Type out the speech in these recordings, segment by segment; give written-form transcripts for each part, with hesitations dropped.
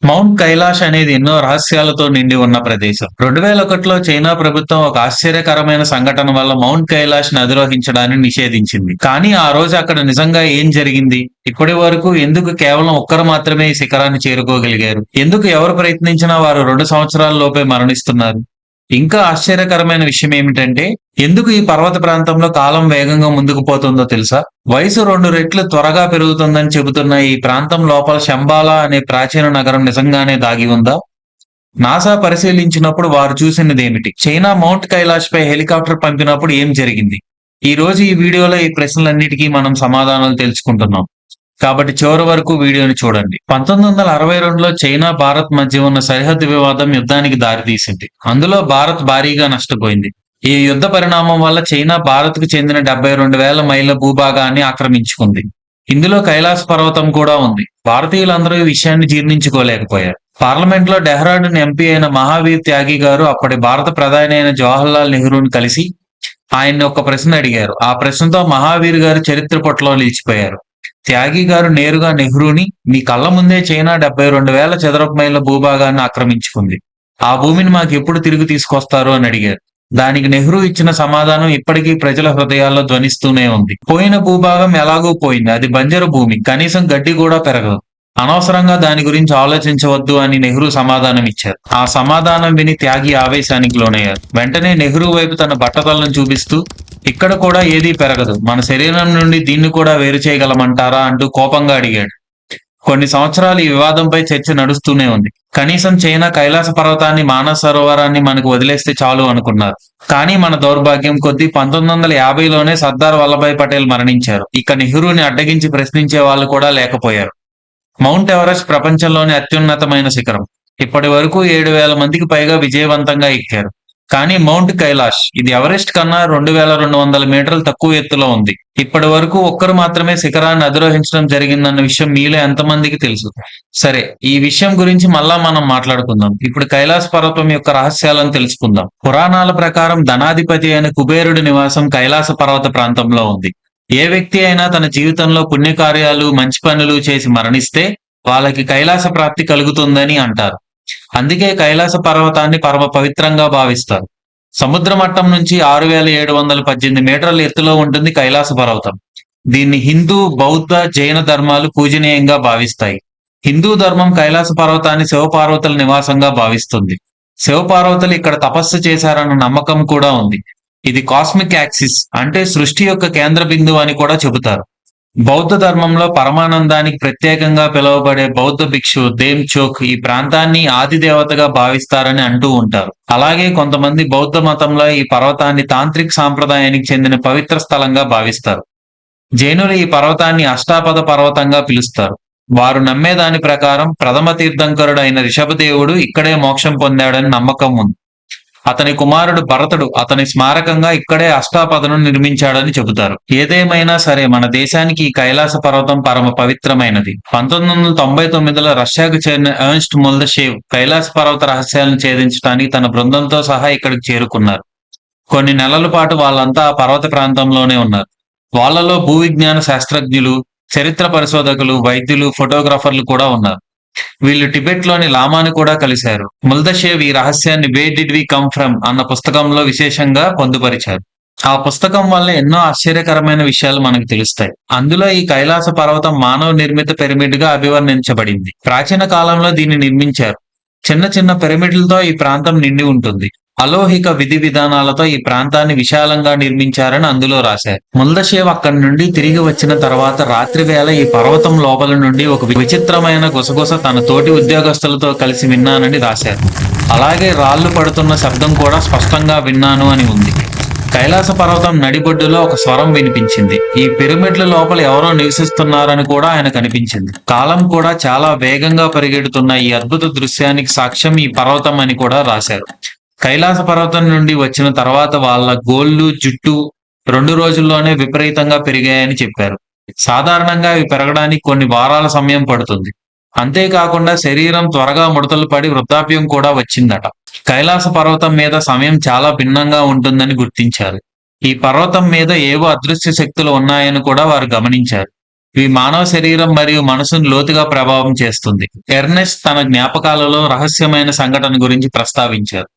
Mount Kailash అనేది ఎన్నో రహస్యాలతో నిండి ఉన్న ప్రదేశం. 2001లో చైనా ప్రభుత్వం ఒక ఆశ్చర్యకరమైన సంఘటన వల్ల మౌంట్ కైలాష్‌ని అధిరోహించడాన్ని నిషేధించింది. కానీ ఆ రోజు అక్కడ నిజంగా ఏం జరిగింది? ఇప్పటి వరకు ఎందుకు కేవలం ఒక్కరు మాత్రమే ఈ శిఖరాన్ని చేరుకోగలిగారు? ఎందుకు ఎవరు ప్రయత్నించినా వారు 2 సంవత్సరాల లోపే మరణిస్తున్నారు? ఇంకా ఆశ్చర్యకరమైన విషయం ఏమిటంటే, ఎందుకు ఈ పర్వత ప్రాంతంలో కాలం వేగంగా ముందుకు పోతుందో తెలుసా? వయసు 2 రెట్లు త్వరగా పెరుగుతుందని చెబుతున్న ఈ ప్రాంతం లోపల శంబాలా అనే ప్రాచీన నగరం నిజంగానే దాగి ఉందా? నాసా పరిశీలించినప్పుడు వారు చూసినదేమిటి? చైనా మౌంట్ కైలాష్ పై హెలికాప్టర్ పంపినప్పుడు ఏం జరిగింది? ఈ రోజు ఈ వీడియోలో ఈ ప్రశ్నలన్నిటికీ మనం సమాధానాలు తెలుసుకుంటున్నాం. కాబట్టి చివరి వరకు వీడియోని చూడండి. 1962లో చైనా, భారత్ మధ్య ఉన్న సరిహద్దు వివాదం యుద్ధానికి దారితీసింది. అందులో భారత్ భారీగా నష్టపోయింది. ఈ యుద్ధ పరిణామం వల్ల చైనా భారత్‌కు చెందిన 72,000 మైళ్ళ భూభాగాన్ని ఆక్రమించుకుంది. ఇందులో కైలాస పర్వతం కూడా ఉంది. భారతీయులందరూ ఈ విషయాన్ని జీర్ణించుకోలేకపోయారు. పార్లమెంట్లో డెహ్రాడూన్ ఎంపీ అయిన మహావీర్ త్యాగి గారు అప్పటి భారత ప్రధాని అయిన జవహర్లాల్ నెహ్రూను కలిసి ఆయన్ని ఒక ప్రశ్న అడిగారు. ఆ ప్రశ్నతో మహావీర్ గారు చరిత్ర పుటలో నిలిచిపోయారు. త్యాగి గారు నేరుగా నెహ్రూని, మీ కళ్ళ ముందే చైనా 72,000 చదరపు మైళ్ళ భూభాగాన్ని ఆక్రమించుకుంది. ఆ భూమిని మాకెప్పుడు తిరిగి తీసుకొస్తారు అని అడిగారు. దానికి నెహ్రూ ఇచ్చిన సమాధానం ఇప్పటికీ ప్రజల హృదయాల్లో ధ్వనిస్తూనే ఉంది. పోయిన భూభాగం ఎలాగూ పోయింది. అది బంజరు భూమి. కనీసం గడ్డి కూడా పెరగదు. అనవసరంగా దాని గురించి ఆలోచించవద్దు అని నెహ్రూ సమాధానమిచ్చారు. ఆ సమాధానం విని త్యాగి ఆవేశానికి లోనయ్యారు. వెంటనే నెహ్రూ వైపు తన బట్టతలను చూపిస్తూ, ఇక్కడ కూడా ఏదీ పెరగదు. మన శరీరం నుండి దీన్ని కూడా వేరు చేయగలమంటారా అంటూ కోపంగా అడిగాడు. కొన్ని సంవత్సరాలు ఈ వివాదంపై చర్చ నడుస్తూనే ఉంది. కనీసం చైనా కైలాస పర్వతాన్ని, మానస్ సరోవరాన్ని మనకు వదిలేస్తే చాలు అనుకున్నారు. కానీ మన దౌర్భాగ్యం కొద్దీ 1950లోనే సర్దార్ వల్లభాయ్ పటేల్ మరణించారు. ఇక నెహ్రూని అడ్డగించి ప్రశ్నించే వాళ్ళు కూడా లేకపోయారు. మౌంట్ ఎవరెస్ట్ ప్రపంచంలోనే అత్యున్నతమైన శిఖరం. ఇప్పటి వరకు 7,000 మందికి పైగా విజయవంతంగా ఎక్కారు. కానీ మౌంట్ కైలాష్ ఇది ఎవరెస్ట్ కన్నా 2,200 మీటర్లు తక్కువ ఎత్తులో ఉంది. ఇప్పటి వరకు ఒక్కరు మాత్రమే శిఖరాన్ని అధిరోహించడం జరిగిందన్న విషయం మీలో ఎంతమందికి తెలుసు? సరే, ఈ విషయం గురించి మళ్ళా మనం మాట్లాడుకుందాం. ఇప్పుడు కైలాస పర్వతం యొక్క రహస్యాలను తెలుసుకుందాం. పురాణాల ప్రకారం ధనాధిపతి అయిన కుబేరుడి నివాసం కైలాస పర్వత ప్రాంతంలో ఉంది. ఏ వ్యక్తి అయినా తన జీవితంలో పుణ్యకార్యాలు, మంచి పనులు చేసి మరణిస్తే వాళ్ళకి కైలాస ప్రాప్తి కలుగుతుందని అంటారు. అందుకే కైలాస పర్వతాన్ని పరమ పవిత్రంగా భావిస్తారు. సముద్ర మట్టం నుంచి 6,718 మీటర్ల ఎత్తులో ఉంటుంది కైలాస పర్వతం. దీన్ని హిందూ, బౌద్ధ, జైన ధర్మాలు పూజనీయంగా భావిస్తాయి. హిందూ ధర్మం కైలాస పర్వతాన్ని శివపార్వతుల నివాసంగా భావిస్తుంది. శివపార్వతులు ఇక్కడ తపస్సు చేశారన్న నమ్మకం కూడా ఉంది. ఇది కాస్మిక్ యాక్సిస్ అంటే సృష్టి యొక్క కేంద్ర బిందువు అని కూడా చెబుతారు. బౌద్ధ ధర్మంలో పరమానందానికి ప్రత్యేకంగా పిలువబడే బౌద్ధ భిక్షు దేమ్ చోక్ ఈ ప్రాంతాన్ని ఆది దేవతగా భావిస్తారని అంటూ ఉంటారు. అలాగే కొంతమంది బౌద్ధ మతంలో ఈ పర్వతాన్ని తాంత్రిక్ సాంప్రదాయానికి చెందిన పవిత్ర స్థలంగా భావిస్తారు. జైనులు ఈ పర్వతాన్ని అష్టాపద పర్వతంగా పిలుస్తారు. వారు నమ్మే దాని ప్రకారం ప్రథమ తీర్థంకరుడు అయిన రిషభదేవుడు ఇక్కడే మోక్షం పొందాడని నమ్మకం ఉంది. అతని కుమారుడు భరతుడు అతని స్మారకంగా ఇక్కడే అష్టాపదను నిర్మించాడని చెబుతారు. ఏదేమైనా సరే మన దేశానికి ఈ కైలాస పర్వతం పరమ పవిత్రమైనది. 1999లో రష్యాకు చెందిన ఎర్న్స్ట్ మొల్దషేవ్ కైలాస పర్వత రహస్యాలను ఛేదించడానికి తన బృందంతో సహా ఇక్కడికి చేరుకున్నారు. కొన్ని నెలల పాటు వాళ్ళంతా ఆ పర్వత ప్రాంతంలోనే ఉన్నారు. వాళ్ళలో భూవిజ్ఞాన శాస్త్రజ్ఞులు, చరిత్ర పరిశోధకులు, వైద్యులు, ఫోటోగ్రాఫర్లు కూడా ఉన్నారు. వీళ్ళు టిబెట్ లోని లామాను కూడా కలిశారు. ముల్దషేవ్ ఈ రహస్యాన్ని where did we come from అన్న పుస్తకంలో విశేషంగా పొందుపరిచారు. ఆ పుస్తకం వల్ల ఎన్నో ఆశ్చర్యకరమైన విషయాలు మనకు తెలుస్తాయి. అందులో ఈ కైలాస పర్వతం మానవ నిర్మిత పిరమిడ్ గా అభివర్ణించబడింది. ప్రాచీన కాలంలో దీన్ని నిర్మించారు. చిన్న చిన్న పిరమిడ్లతో ఈ ప్రాంతం నిండి ఉంటుంది. అలోహిక విధి విధానాలతో ఈ ప్రాంతాన్ని విశాలంగా నిర్మించారని అందులో రాశారు. ముల్దషేవ్ అక్కడి నుండి తిరిగి వచ్చిన తర్వాత రాత్రి వేళ ఈ పర్వతం లోపల నుండి ఒక విచిత్రమైన గుసగుస తన తోటి ఉద్యోగస్తులతో కలిసి విన్నానని రాశారు. అలాగే రాళ్లు పడుతున్న శబ్దం కూడా స్పష్టంగా విన్నాను అని ఉంది. కైలాస పర్వతం నడిబొడ్డులో ఒక స్వరం వినిపించింది. ఈ పిరమిడ్ల లోపల ఎవరో నివసిస్తున్నారని కూడా ఆయన కనిపించింది. కాలం కూడా చాలా వేగంగా పరిగెడుతున్న ఈ అద్భుత దృశ్యానికి సాక్ష్యం ఈ పర్వతం అని కూడా రాశారు. కైలాస పర్వతం నుండి వచ్చిన తర్వాత వాళ్ళ గోళ్లు, జుట్టు 2 రోజుల్లోనే విపరీతంగా పెరిగాయని చెప్పారు. సాధారణంగా ఇవి పెరగడానికి కొన్ని వారాల సమయం పడుతుంది. అంతేకాకుండా శరీరం త్వరగా ముడతలు పడి వృద్ధాప్యం కూడా వచ్చిందట. కైలాస పర్వతం మీద సమయం చాలా భిన్నంగా ఉంటుందని గుర్తించారు. ఈ పర్వతం మీద ఏవో అదృశ్య శక్తులు ఉన్నాయని కూడా వారు గమనించారు. ఇవి మానవ శరీరం మరియు మనసును లోతుగా ప్రభావం చేస్తుంది. ఎర్నెస్ట్ తన జ్ఞాపకాలలో రహస్యమైన సంఘటన గురించి ప్రస్తావించారు.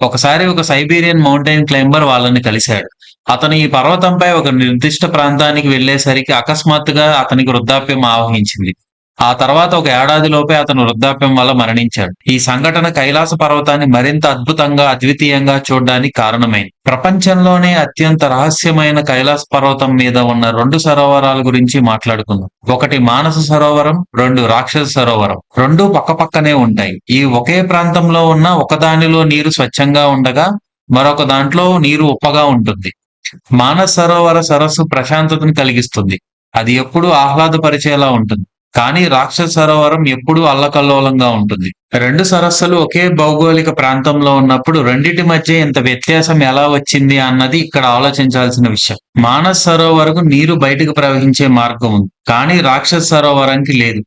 ఒకసారి ఒక సైబీరియన్ మౌంటైన్ క్లైంబర్ వాళ్ళని కలిశాడు. అతను ఈ పర్వతంపై ఒక నిర్దిష్ట ప్రాంతానికి వెళ్ళేసరికి అకస్మాత్తుగా అతనికి వృద్ధాప్యం ఆవహించింది. ఆ తర్వాత ఒక ఏడాదిలోపే అతను వృద్ధాప్యం వల్ల మరణించాడు. ఈ సంఘటన కైలాస పర్వతాన్ని మరింత అద్భుతంగా, అద్వితీయంగా చూడడానికి కారణమైంది. ప్రపంచంలోనే అత్యంత రహస్యమైన కైలాస పర్వతం మీద ఉన్న 2 సరోవరాల గురించి మాట్లాడుకుందాం. ఒకటి మానస సరోవరం, 2 రాక్షస సరోవరం. రెండూ పక్కపక్కనే ఉంటాయి. ఈ ఒకే ప్రాంతంలో ఉన్న ఒకదానిలో నీరు స్వచ్ఛంగా ఉండగా, మరొక దాంట్లో నీరు ఉప్పగా ఉంటుంది. మానస సరోవర సరస్సు ప్రశాంతతను కలిగిస్తుంది. అది ఎప్పుడూ ఆహ్లాదపరిచేలా ఉంటుంది. కానీ రాక్షస సరోవరం ఎప్పుడూ అల్లకల్లోలంగా ఉంటుంది. 2 సరస్సులు ఒకే భౌగోళిక ప్రాంతంలో ఉన్నప్పుడు రెండిటి మధ్య ఇంత వ్యత్యాసం ఎలా వచ్చింది అన్నది ఇక్కడ ఆలోచించాల్సిన విషయం. మానస్ సరోవరకు నీరు బయటకు ప్రవహించే మార్గం ఉంది. కానీ రాక్షస సరోవరానికి లేదు.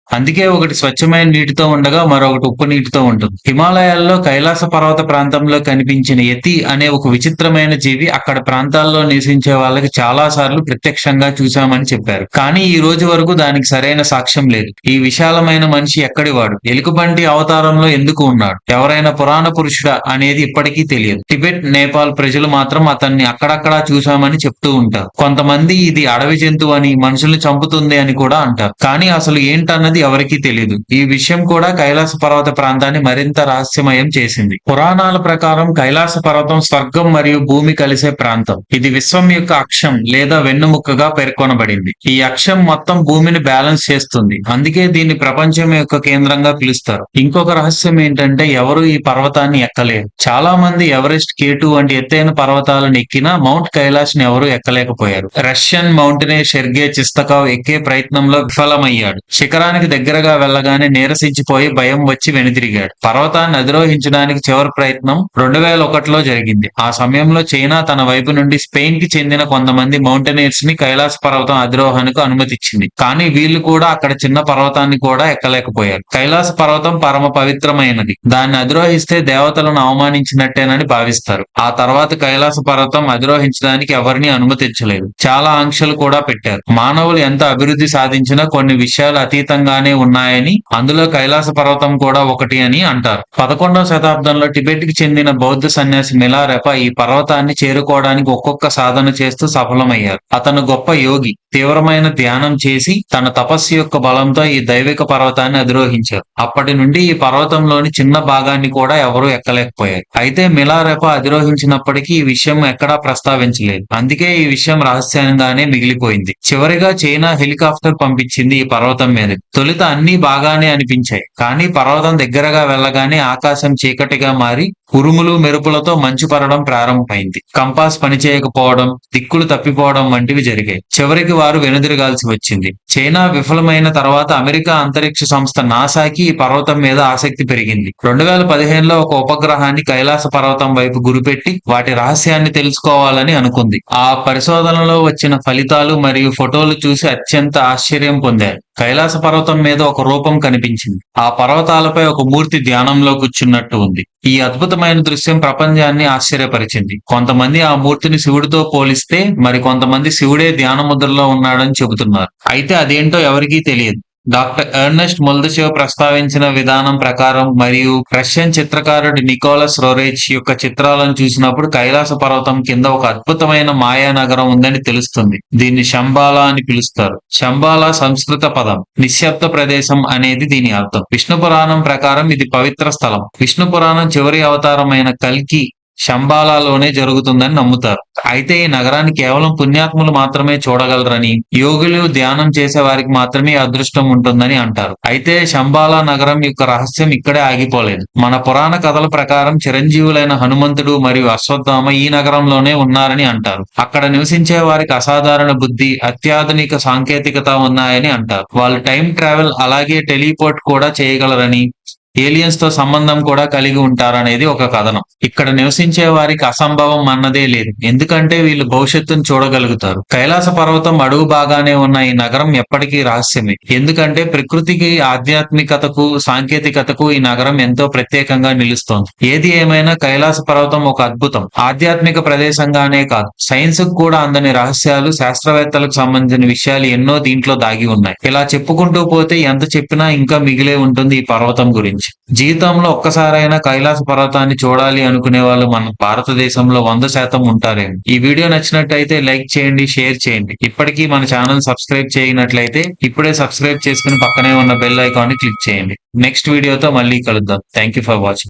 అందుకే ఒకటి స్వచ్ఛమైన నీటితో ఉండగా మరొకటి ఉప్పు నీటితో ఉంటుంది. హిమాలయాల్లో కైలాస పర్వత ప్రాంతంలో కనిపించిన యతి అనే ఒక విచిత్రమైన జీవి అక్కడ ప్రాంతాల్లో నివసించే వాళ్ళకి చాలా సార్లు ప్రత్యక్షంగా చూశామని చెప్పారు. కానీ ఈ రోజు వరకు దానికి సరైన సాక్ష్యం లేదు. ఈ విశాలమైన మనిషి ఎక్కడివాడు? ఎలుగుబంటి అవతారంలో ఎందుకు ఉన్నాడు? ఎవరైనా పురాణ పురుషుడా అనేది ఇప్పటికీ తెలియదు. టిబెట్, నేపాల్ ప్రజలు మాత్రం అతన్ని అక్కడక్కడా చూశామని చెప్తూ ఉంటారు. కొంతమంది ఇది అడవి జంతువు అని, మనుషుల్ని చంపుతుంది అని కూడా అంటారు. కానీ అసలు ఏంటన్నది ఎవరికీ తెలియదు. ఈ విషయం కూడా కైలాస పర్వత ప్రాంతాన్ని మరింత రహస్యమయం చేసింది. పురాణాల ప్రకారం కైలాస పర్వతం స్వర్గం మరియు భూమి కలిసే ప్రాంతం. ఇది విశ్వం యొక్క అక్షం లేదా వెన్నుముక్కగా పేర్కొనబడింది. ఈ అక్షం మొత్తం భూమిని బ్యాలెన్స్ చేస్తుంది. అందుకే దీన్ని ప్రపంచం యొక్క కేంద్రంగా పిలుస్తారు. ఇంకొక రహస్యం ఏంటంటే ఎవరు ఈ పర్వతాన్ని ఎక్కలేరు. చాలా మంది ఎవరెస్ట్, K2 వంటి ఎత్తైన పర్వతాలను ఎక్కినా మౌంట్ కైలాష్ ని ఎవరూ ఎక్కలేకపోయారు. రష్యన్ మౌంటైనర్ సెర్గే చిస్తకోవ్ ఎక్కే ప్రయత్నంలో విఫలమయ్యాడు. శిఖరానికి దగ్గరగా వెళ్లగానే నీరసించిపోయి భయం వచ్చి వెనుదిరిగాడు. పర్వతాన్ని అధిరోహించడానికి చివరి ప్రయత్నం 2001లో జరిగింది. ఆ సమయంలో చైనా తన వైపు నుండి స్పెయిన్ కి చెందిన కొంతమంది మౌంటైనర్స్ ని కైలాస పర్వతం అధిరోహణకు అనుమతిచ్చింది. కానీ వీళ్ళు కూడా అక్కడ చిన్న పర్వతాన్ని కూడా ఎక్కలేకపోయారు. కైలాస పర్వతం పరమ పవిత్రమైనది. దాన్ని అధిరోహిస్తే దేవతలను అవమానించినట్టేనని భావిస్తారు. ఆ తర్వాత కైలాస పర్వతం అధిరోహించడానికి ఎవరిని అనుమతించలేదు. చాలా ఆంక్షలు కూడా పెట్టారు. మానవులు ఎంత అభివృద్ధి సాధించినా కొన్ని విషయాలు అతీతంగానే ఉన్నాయని, అందులో కైలాస పర్వతం కూడా ఒకటి అని అంటారు. 11వ శతాబ్దంలో టిబెట్ కి చెందిన బౌద్ధ సన్యాసి మిలారెపా ఈ పర్వతాన్ని చేరుకోవడానికి ఒక్కొక్క సాధన చేస్తూ సఫలమయ్యారు. అతను గొప్ప యోగి. తీవ్రమైన ధ్యానం చేసి తన తపస్సు యొక్క బలంతో ఈ దైవిక పర్వతాన్ని అధిరోహించారు. అప్పటి నుండి ఈ పర్వతంలోని చిన్న భాగాన్ని కూడా ఎవరూ ఎక్కలేకపోయారు. అయితే మిలారెపా అధిరోహించినప్పటికీ ఈ విషయం ఎక్కడా ప్రస్తావించలేదు. అందుకే ఈ విషయం రహస్యంగానే మిగిలిపోయింది. చివరిగా చైనా హెలికాప్టర్ పంపించింది ఈ పర్వతం మీద. తొలుత అన్ని బాగానే అనిపించాయి. కానీ పర్వతం దగ్గరగా వెళ్లగానే ఆకాశం చీకటిగా మారి ఉరుములు, మెరుపులతో మంచు పడడం ప్రారంభమైంది. కంపాస్ పనిచేయకపోవడం, దిక్కులు తప్పిపోవడం వంటివి జరిగాయి. చివరికి వారు వెనుదిరగాల్సి వచ్చింది. చైనా విఫలమైన తర్వాత అమెరికా అంతరిక్ష సంస్థ నాసాకి ఈ పర్వతం మీద ఆసక్తి పెరిగింది. 2015లో ఒక ఉపగ్రహాన్ని కైలాస పర్వతం వైపు గురిపెట్టి వాటి రహస్యాన్ని తెలుసుకోవాలని అనుకుంది. ఆ పరిశోధనలో వచ్చిన ఫలితాలు మరియు ఫోటోలు చూసి అత్యంత ఆశ్చర్యం పొందారు. కైలాస పర్వతం మీద ఒక రూపం కనిపించింది. ఆ పర్వతాలపై ఒక మూర్తి ధ్యానంలో కూర్చున్నట్టు ఉంది. ఈ అద్భుతమైన దృశ్యం ప్రపంచాన్ని ఆశ్చర్యపరిచింది. కొంతమంది ఆ మూర్తిని శివుడితో పోలిస్తే మరి కొంతమంది శివుడే ధ్యాన ముద్రలో ఉన్నాడని చెబుతున్నారు. అయితే అదేంటో ఎవరికీ తెలియదు. డాక్టర్ ఎర్నెస్ట్ మొల్దషేవ్ ప్రస్తావించిన విధానం ప్రకారం మరియు రష్యన్ చిత్రకారుడు నికోలస్ రోరేచ్ యొక్క చిత్రాలను చూసినప్పుడు కైలాస పర్వతం కింద ఒక అద్భుతమైన మాయా నగరం ఉందని తెలుస్తుంది. దీన్ని శంబాలా అని పిలుస్తారు. శంబాలా సంస్కృత పదం. నిశ్శబ్ద ప్రదేశం అనేది దీని అర్థం. విష్ణు పురాణం ప్రకారం ఇది పవిత్ర స్థలం. విష్ణు పురాణం చివరి అవతారమైన కల్కి శంబాలాలోనే జరుగుతుందని నమ్ముతారు. అయితే ఈ నగరాన్ని కేవలం పుణ్యాత్ములు మాత్రమే చూడగలరని, యోగులు ధ్యానం చేసే వారికి మాత్రమే అదృష్టం ఉంటుందని అంటారు. అయితే శంబాలా నగరం యొక్క రహస్యం ఇక్కడే ఆగిపోలేదు. మన పురాణ కథల ప్రకారం చిరంజీవులైన హనుమంతుడు మరియు అశ్వత్థామ ఈ నగరంలోనే ఉన్నారని అంటారు. అక్కడ నివసించే వారికి అసాధారణ బుద్ధి, అత్యాధునిక సాంకేతికత ఉన్నాయని అంటారు. వాళ్ళు టైం ట్రావెల్ అలాగే టెలిపోర్ట్ కూడా చేయగలరని, ఏలియన్స్ తో సంబంధం కూడా కలిగి ఉంటారనేది ఒక కథనం. ఇక్కడ నివసించే వారికి అసంభవం అన్నదే లేదు. ఎందుకంటే వీళ్ళు భవిష్యత్తును చూడగలుగుతారు. కైలాస పర్వతం అడుగు బాగానే ఉన్న ఈ నగరం ఎప్పటికీ రహస్యమే. ఎందుకంటే ప్రకృతికి, ఆధ్యాత్మికతకు, సాంకేతికతకు ఈ నగరం ఎంతో ప్రత్యేకంగా నిలుస్తోంది. ఏది ఏమైనా కైలాస పర్వతం ఒక అద్భుతం. ఆధ్యాత్మిక ప్రదేశంగానే కాదు, సైన్స్ కు కూడా అందని రహస్యాలు, శాస్త్రవేత్తలకు సంబంధించిన విషయాలు ఎన్నో దీంట్లో దాగి ఉన్నాయి. ఇలా చెప్పుకుంటూ పోతే ఎంత చెప్పినా ఇంకా మిగిలే ఉంటుంది ఈ పర్వతం గురించి. జీవితంలో ఒక్కసారైనా కైలాస పర్వతాన్ని చూడాలి అనుకునే వాళ్ళు మన భారతదేశంలో 100% ఉంటారేమో. ఈ వీడియో నచ్చినట్టయితే లైక్ చేయండి, షేర్ చేయండి. ఇప్పటికీ మన ఛానల్ సబ్స్క్రైబ్ చేయనట్లయితే ఇప్పుడే సబ్స్క్రైబ్ చేసుకుని పక్కనే ఉన్న బెల్ ఐకాన్ ని క్లిక్ చేయండి. నెక్స్ట్ వీడియోతో మళ్ళీ కలుద్దాం. Thank you for watching.